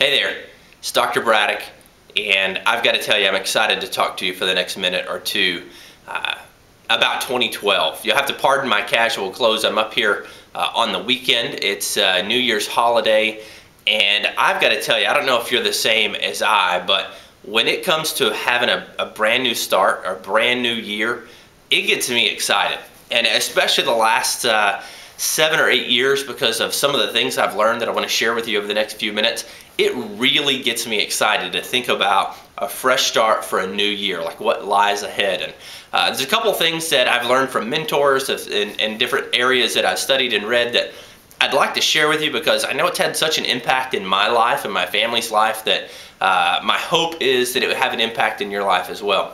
Hey there, it's Dr. Braddock, and I've got to tell you, I'm excited to talk to you for the next minute or two about 2012. You'll have to pardon my casual clothes. I'm up here on the weekend. It's New Year's holiday, and I've got to tell you, I don't know if you're the same as I, but when it comes to having a brand new start or brand new year, it gets me excited. And especially the last 7 or 8 years, because of some of the things I've learned that I want to share with you over the next few minutes, it really gets me excited to think about a fresh start for a new year, like what lies ahead. And there's a couple things that I've learned from mentors in different areas that I've studied and read that I'd like to share with you, because I know it's had such an impact in my life and my family's life that my hope is that it would have an impact in your life as well.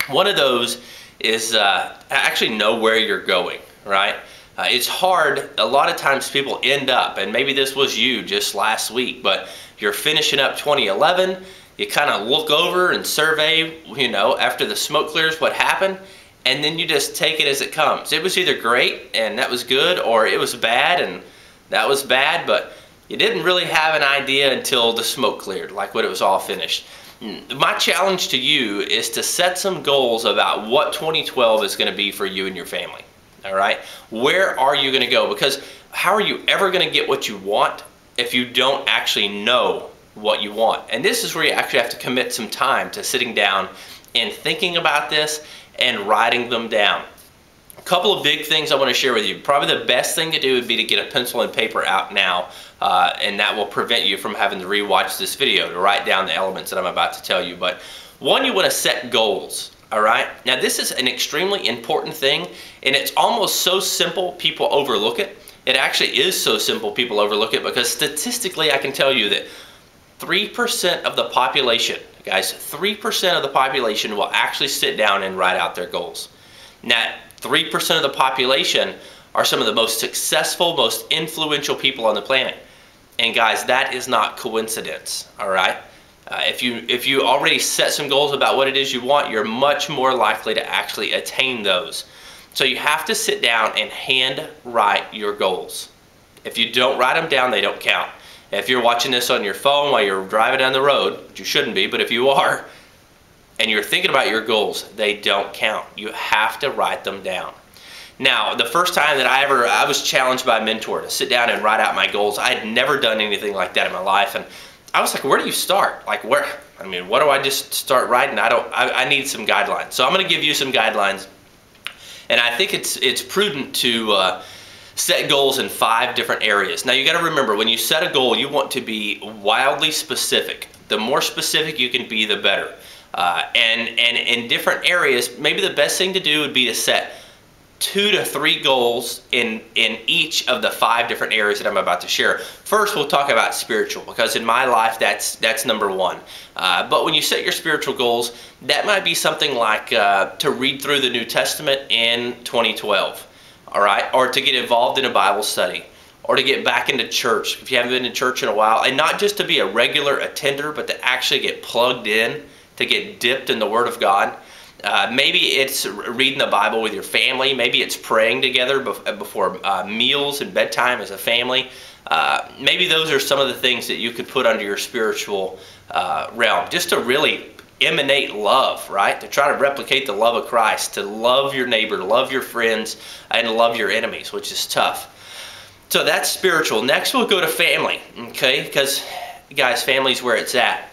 One of those is actually know where you're going, right? It's hard. A lot of times people end up, and maybe this was you just last week, but you're finishing up 2011, you kind of look over and survey, after the smoke clears what happened, and then you just take it as it comes. It was either great and that was good, or it was bad and that was bad, but you didn't really have an idea until the smoke cleared, like when it was all finished. My challenge to you is to set some goals about what 2012 is going to be for you and your family. All right, where are you going to go? Because how are you ever going to get what you want if you don't actually know what you want? And this is where you actually have to commit some time to sitting down and thinking about this and writing them down. A couple of big things I want to share with you. Probably the best thing to do would be to get a pencil and paper out now, and that will prevent you from having to rewatch this video to write down the elements that I'm about to tell you. But one, you want to set goals. All right, now this is an extremely important thing, and it's almost so simple people overlook it. It actually is so simple people overlook it, because statistically I can tell you that 3% of the population, guys, 3% of the population will actually sit down and write out their goals. Now, 3% of the population are some of the most successful, most influential people on the planet. And guys, that is not coincidence, all right? If you already set some goals about what it is you want, you're much more likely to actually attain those. So you have to sit down and hand write your goals. If you don't write them down, they don't count. If you're watching this on your phone while you're driving down the road, which you shouldn't be, but if you are, and you're thinking about your goals, they don't count. You have to write them down. Now, the first time that I was challenged by a mentor to sit down and write out my goals, I had never done anything like that in my life, and I was like, where do you start? Like, what do I just start writing? I need some guidelines. So I'm going to give you some guidelines. And I think it's prudent to set goals in 5 different areas. Now, you got to remember, when you set a goal, you want to be wildly specific. The more specific you can be, the better. And in different areas, maybe the best thing to do would be to set 2 to 3 goals in each of the 5 different areas that I'm about to share. First, we'll talk about spiritual, because in my life, that's number 1. But when you set your spiritual goals, that might be something like to read through the New Testament in 2012, all right? Or to get involved in a Bible study, or to get back into church if you haven't been in church in a while, and not just to be a regular attender, but to actually get plugged in, to get dipped in the Word of God. Maybe it's reading the Bible with your family. Maybe it's praying together before meals and bedtime as a family. Maybe those are some of the things that you could put under your spiritual realm, just to really emanate love, right? To try to replicate the love of Christ, to love your neighbor, to love your friends, and love your enemies, which is tough. So that's spiritual. Next, we'll go to family, okay? Because, guys, family's where it's at.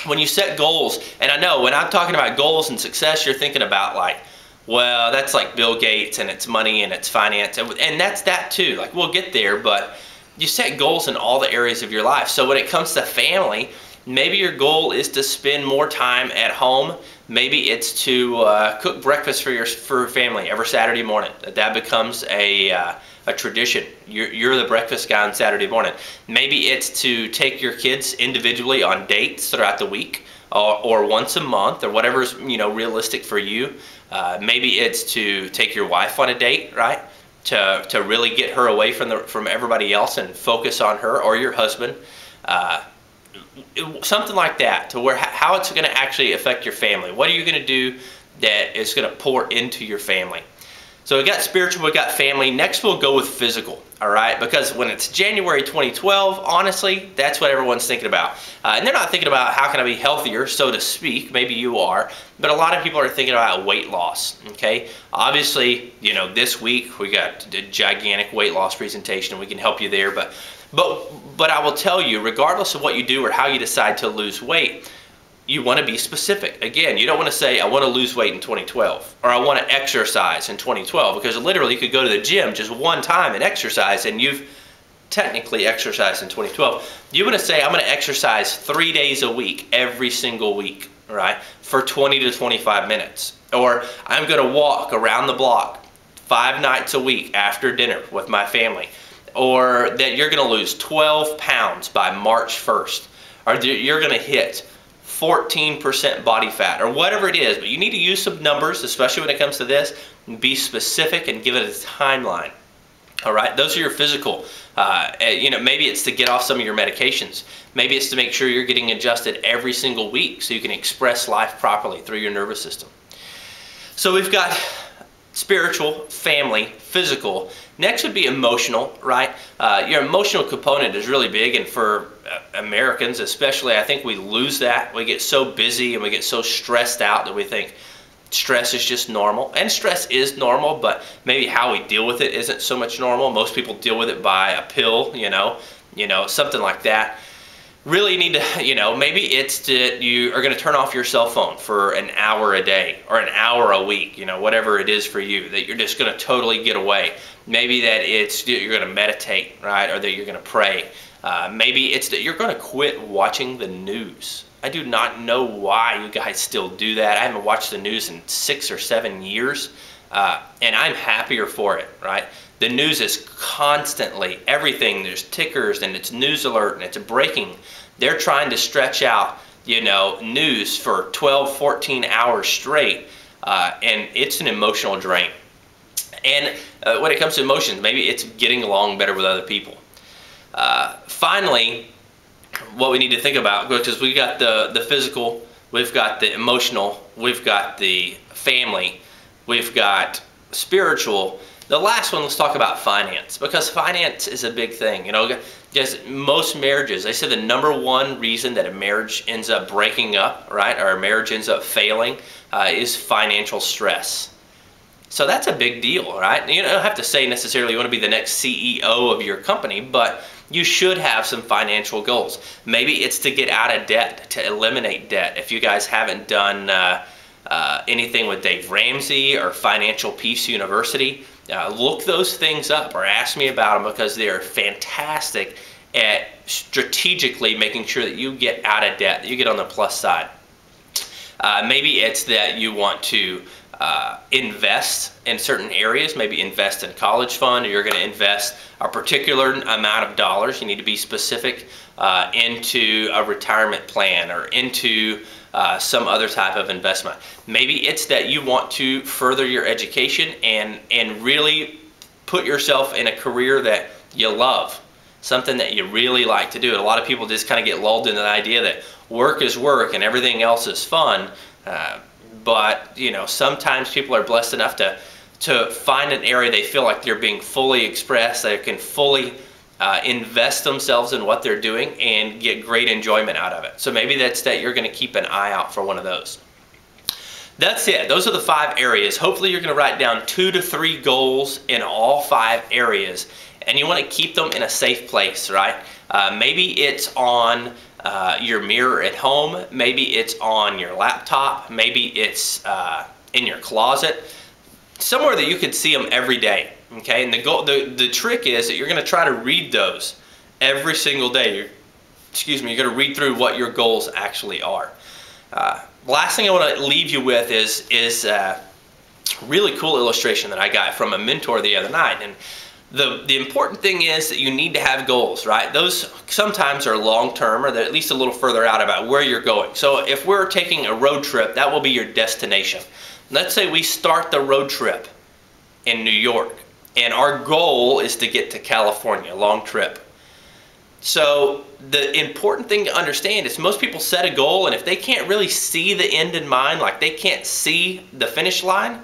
When you set goals, and I know when I'm talking about goals and success, you're thinking about like, well, that's like Bill Gates and it's money and it's finance, and that's that too. Like, we'll get there, but you set goals in all the areas of your life. So when it comes to family, maybe your goal is to spend more time at home. Maybe it's to cook breakfast for your family every Saturday morning. That becomes a tradition. You're the breakfast guy on Saturday morning. Maybe it's to take your kids individually on dates throughout the week, or once a month, or whatever's realistic for you. Maybe it's to take your wife on a date, right? To really get her away from everybody else and focus on her, or your husband. Something like that, to where how it's going to actually affect your family. What are you going to do that is going to pour into your family? So we got spiritual, we got family. Next we'll go with physical, all right? Because when it's January 2012, honestly, that's what everyone's thinking about. And they're not thinking about how can I be healthier, so to speak. Maybe you are. But a lot of people are thinking about weight loss, okay? Obviously, you know, this week we got a gigantic weight loss presentation and we can help you there. But I will tell you, regardless of what you do or how you decide to lose weight, you want to be specific. Again, you don't want to say, I want to lose weight in 2012, or I want to exercise in 2012, because literally you could go to the gym just one time and exercise, and you've technically exercised in 2012. You want to say, I'm going to exercise 3 days a week, every single week, right, for 20 to 25 minutes. Or I'm going to walk around the block 5 nights a week after dinner with my family. Or that you're going to lose 12 pounds by March 1st. Or that you're going to hit 14% body fat, or whatever it is. But you need to use some numbers, especially when it comes to this, and be specific and give it a timeline. All right, those are your physical. You know, maybe it's to get off some of your medications. Maybe it's to make sure you're getting adjusted every single week so you can express life properly through your nervous system. So we've got spiritual, family, physical. Next would be emotional, right? Your emotional component is really big, and for Americans especially, I think we lose that. We get so busy and we get so stressed out that we think stress is just normal. And stress is normal, but maybe how we deal with it isn't so much normal. Most people deal with it by a pill, you know, something like that. Really need to, you know, maybe it's that you are going to turn off your cell phone for an hour a day or an hour a week, you know, whatever it is for you, that you're just going to totally get away. Maybe that it's that you're going to meditate, right, or that you're going to pray. Maybe it's that you're going to quit watching the news. I do not know why you guys still do that. I haven't watched the news in 6 or 7 years, and I'm happier for it, right? The news is constantly, everything, there's tickers and it's news alert and it's breaking. They're trying to stretch out, you know, news for 12, 14 hours straight, and it's an emotional drain. And when it comes to emotions, maybe it's getting along better with other people. Finally, what we need to think about, because we got the physical, we've got the emotional, we've got the family, we've got spiritual. The last one, let's talk about finance, because finance is a big thing. You know, just most marriages, they say the #1 reason that a marriage ends up breaking up, right, or a marriage ends up failing, is financial stress. So that's a big deal, right? You don't have to say necessarily you want to be the next CEO of your company, but you should have some financial goals. Maybe it's to get out of debt, to eliminate debt. If you guys haven't done anything with Dave Ramsey or Financial Peace University, look those things up or ask me about them, because they are fantastic at strategically making sure that you get out of debt, that you get on the plus side. Maybe it's that you want to invest in certain areas, maybe invest in a college fund, or you're going to invest a particular amount of dollars. You need to be specific into a retirement plan or into some other type of investment. Maybe it's that you want to further your education and really put yourself in a career that you love, something that you really like to do. And a lot of people just kind of get lulled into the idea that work is work and everything else is fun. But you know, sometimes people are blessed enough to find an area they feel like they're being fully expressed, they can fully invest themselves in what they're doing and get great enjoyment out of it. So maybe that's that you're going to keep an eye out for one of those. That's it. Those are the 5 areas. Hopefully you're going to write down 2 to 3 goals in all 5 areas, and you want to keep them in a safe place, right? Maybe it's on your mirror at home, maybe it's on your laptop, maybe it's in your closet, somewhere that you could see them every day. Okay, and the trick is that you're going to try to read those every single day. You're going to read through what your goals actually are. Last thing I want to leave you with is a really cool illustration that I got from a mentor the other night. And the important thing is that you need to have goals, right? Those sometimes are long-term, or they're at least a little further out about where you're going. So if we're taking a road trip, that will be your destination. Let's say we start the road trip in New York, and our goal is to get to California, long trip. So the important thing to understand is most people set a goal, and if they can't really see the end in mind, like they can't see the finish line,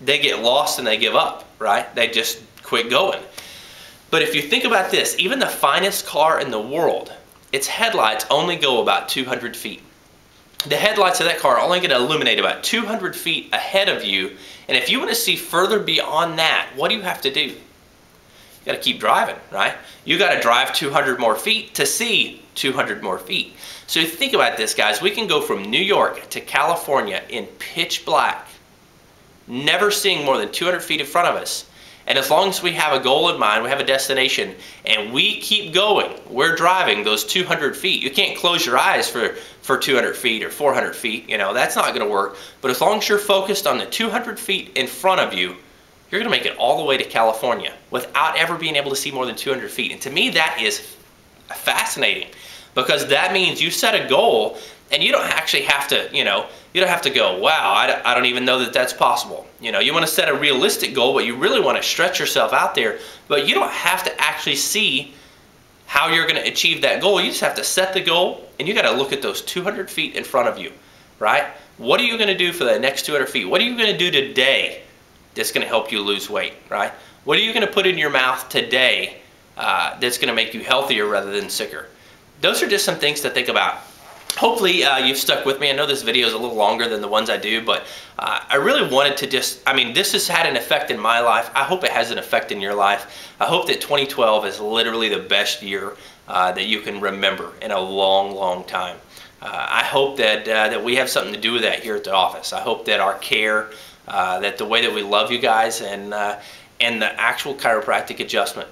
they get lost and they give up, right? They just quit going. But if you think about this, even the finest car in the world, its headlights only go about 200 feet. The headlights of that car are only going to illuminate about 200 feet ahead of you. And if you want to see further beyond that, what do you have to do? You got to keep driving, right? You got to drive 200 more feet to see 200 more feet. So think about this, guys. We can go from New York to California in pitch black, never seeing more than 200 feet in front of us. And as long as we have a goal in mind, we have a destination, and we keep going, we're driving those 200 feet. You can't close your eyes for 200 feet or 400 feet. You know, that's not going to work. But as long as you're focused on the 200 feet in front of you, you're going to make it all the way to California without ever being able to see more than 200 feet. And to me, that is fascinating, because that means you set a goal and you don't actually have to, you don't have to go, wow, I don't even know that that's possible. You want to set a realistic goal, but you really want to stretch yourself out there, but you don't have to actually see how you're going to achieve that goal. You just have to set the goal, and you got to look at those 200 feet in front of you, right? What are you going to do for the next 200 feet? What are you going to do today that's going to help you lose weight, right? What are you going to put in your mouth today that's going to make you healthier rather than sicker? Those are just some things to think about. Hopefully you've stuck with me. I know this video is a little longer than the ones I do, but I really wanted to this has had an effect in my life. I hope it has an effect in your life. I hope that 2012 is literally the best year that you can remember in a long, long time. I hope that we have something to do with that here at the office. I hope that our care, that the way that we love you guys, and the actual chiropractic adjustment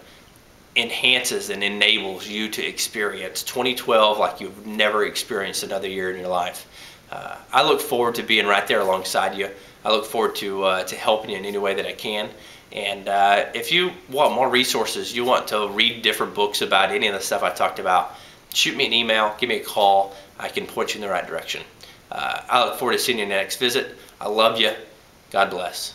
enhances and enables you to experience 2012 like you've never experienced another year in your life. I look forward to being right there alongside you. I look forward to helping you in any way that I can. And if you want more resources, you want to read different books about any of the stuff I talked about, shoot me an email, give me a call. I can point you in the right direction. I look forward to seeing you next visit. I love you. God bless.